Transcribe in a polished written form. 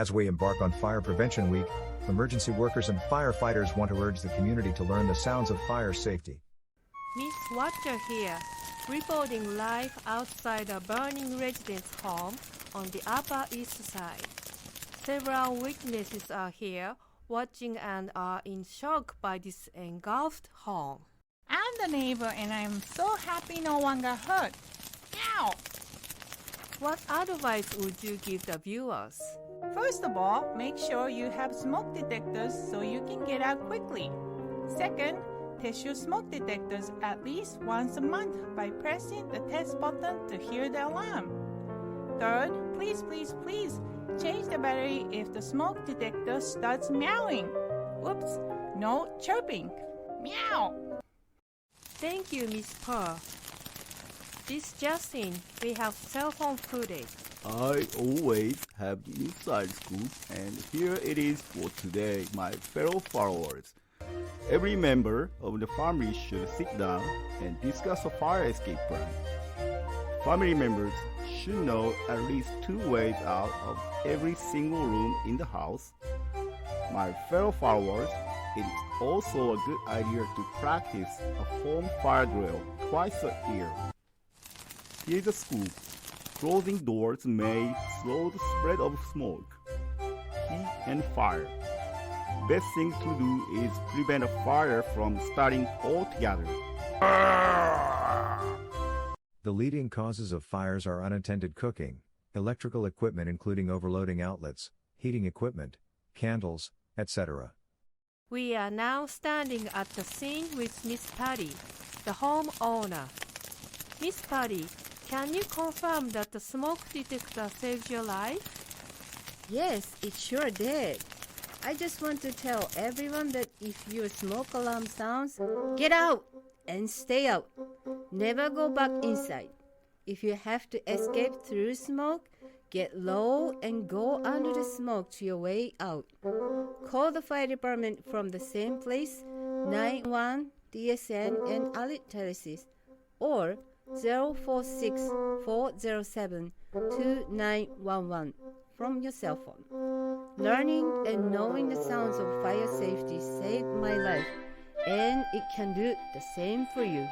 As we embark on Fire Prevention Week, emergency workers and firefighters want to urge the community to learn the sounds of fire safety. Miss Watcher here, reporting live outside a burning residence home on the Upper East Side. Several witnesses are here watching and are in shock by this engulfed home. I'm the neighbor and I'm so happy no one got hurt. Meow! What advice would you give the viewers? First of all, make sure you have smoke detectors so you can get out quickly. Second, test your smoke detectors at least once a month by pressing the test button to hear the alarm. Third, please change the battery if the smoke detector starts meowing. Oops, no chirping. Meow! Thank you, Miss Pearl. This Justin, we have cell phone footage. I always have inside scoop, and here it is for today, my fellow followers. Every member of the family should sit down and discuss a fire escape plan. Family members should know at least 2 ways out of every single room in the house. My fellow followers, it is also a good idea to practice a home fire drill twice a year. Here's a scoop. Closing doors may slow the spread of smoke, heat, and fire. Best thing to do is prevent a fire from starting altogether. The leading causes of fires are unattended cooking, electrical equipment including overloading outlets, heating equipment, candles, etc. We are now standing at the scene with Miss Patty, the homeowner. Miss Patty, can you confirm that the smoke detector saved your life? Yes, it sure did. I just want to tell everyone that if your smoke alarm sounds, get out and stay out. Never go back inside. If you have to escape through smoke, get low and go under the smoke to your way out. Call the fire department from the same place, 911, DSN, and Allied Terraces, or 046-407-2911 from your cell phone. Learning and knowing the sounds of fire safety saved my life, and it can do the same for you.